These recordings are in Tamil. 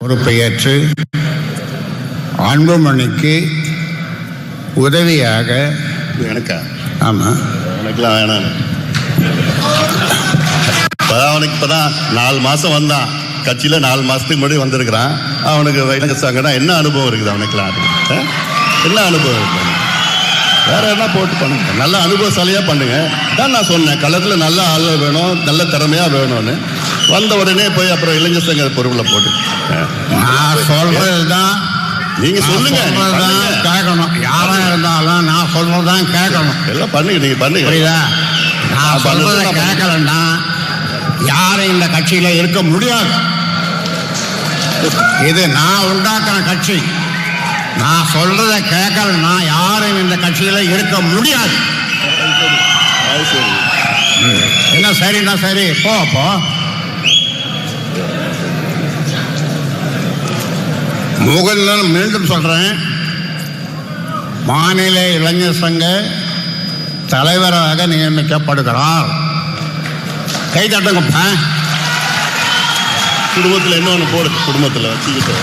பொறுப்பேற்று அன்புமணிக்கு உதவியாக எனக்கா? ஆமாம், எனக்குலாம் வேணாம். அவனுக்கு இப்போதான் 4 மாதம் வந்தான் கட்சியில். 4 மாதத்துக்கு முன்னாடி வந்திருக்கிறான். அவனுக்கு வைரசாங்கன்னா என்ன அனுபவம் இருக்குது அவனுக்குலாம்? என்ன அனுபவம் இருக்குது? வேற என்ன போட்டு பண்ணுங்க, நல்ல அனுபவசாலியாக பண்ணுங்க. தான் நான் சொன்னேன், களத்தில் நல்ல ஆள் வேணும், நல்ல திறமையாக வேணும்னு. வந்த உடனே போய் அப்புறம் இளைஞர் சங்க பொருளில் போட்டு நான் சொல்றது தான் நீங்க சொல்லுங்க, கேட்கணும். யாரா இருந்தாலும் நான் சொல்றதுதான் கேட்கணும். எல்லாம் பண்ணுங்க, நீங்க பண்ணுங்க. புரியுதா? நான் சொல்றத கேட்கலன்னா யாரும் இந்த கட்சியில இருக்க முடியாது. இது நான் உண்டாக்குற கட்சி. நான் சொல்றத கேட்கலன்னா யாரும் இந்த கட்சியில இருக்க முடியாது. என்ன சரின்னா சரி, போ போ. முகந்தன் மீண்டும் சொல்றேன், மாநில இளைஞர் சங்க தலைவராக நியமிக்கப்படுகிறார். கை தட்டுங்கப்பா. குடும்பத்தில் இன்னொன்று போடு, குடும்பத்தில் வச்சுக்கிட்டு.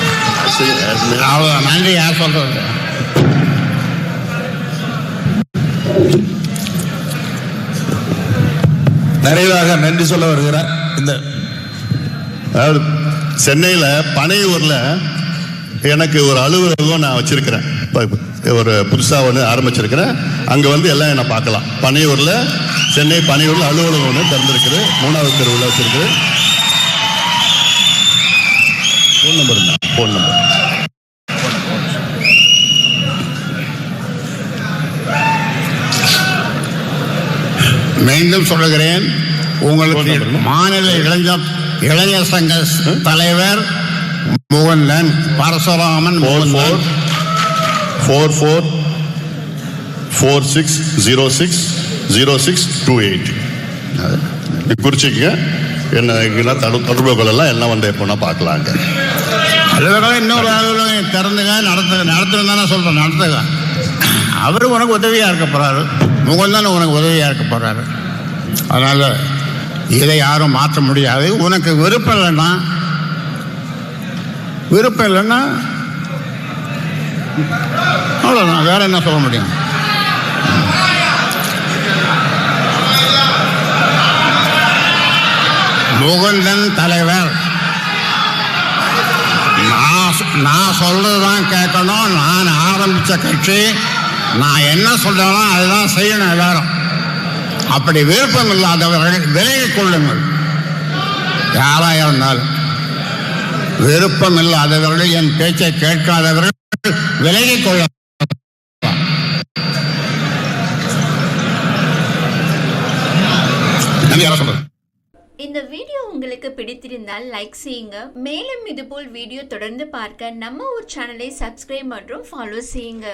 நன்றி. யார் சொல்றது? நிறைவாக நன்றி சொல்ல வருகிறார். இந்த அதாவது சென்னையில் பனையூரில் எனக்கு ஒரு அலுவலகம் நான் வச்சிருக்கிறேன். ஒரு புதுசாக ஒன்று ஆரம்பிச்சிருக்கிறேன். அங்கே வந்து எல்லாம் என்னை பார்க்கலாம். பனையூரில், சென்னை பனையூரில் அலுவலகம் ஒன்று திறந்திருக்குது. 3வது தெருவில் வச்சிருக்குது. ஃபோன் நம்பர் தான், ஃபோன் நம்பர். மீண்டும் சொல்லுகிறேன், உங்களுக்கு மாநில இளைஞர் சங்க தலைவர் முகந்தன் பரசுராமன். 4446060628 குறிச்சிக்க. என்ன தொடர்புகள் எல்லாம் என்ன வந்து எப்போனா பார்க்கலாங்க. அலுவலகம் இன்னொரு அலுவலகம் திறந்துங்க, நடத்துன்னு தானே சொல்கிறேன். நடத்துங்க. அவர் உனக்கு உதவியாக இருக்க போகிறாரு. முகந்தன் உனக்கு உதவியாக இருக்க போகிறாரு. அதனால் இதை யாரும் மாற்ற முடியாது. உனக்கு விருப்பம் இல்லைன்னா அவ்வளோதான், வேற என்ன சொல்ல முடியும்? முகுந்தன் தலைவர். நான் சொல்றதுதான் கேட்கணும். நான் ஆரம்பிச்ச கட்சி, நான் என்ன சொல்றேனோ அதுதான் செய்யணும் எல்லாரும். அப்படி விருப்பம் இல்லாதவர்கள் விலகிக் கொள்ளுங்கள். யாரா இருந்தாலும் விருப்பம் இல்லாதவர்கள், என் பேச்சை கேட்காதவர்கள் விலகிக் கொள்ள. இந்த வீடியோ உங்களுக்கு பிடித்திருந்தால் லைக் செய்யுங்க. மேலும் இதுபோல் வீடியோ தொடர்ந்து பார்க்க நம்ம ஒரு சேனலை சப்ஸ்கிரைப் மற்றும் ஃபாலோ செய்யுங்க.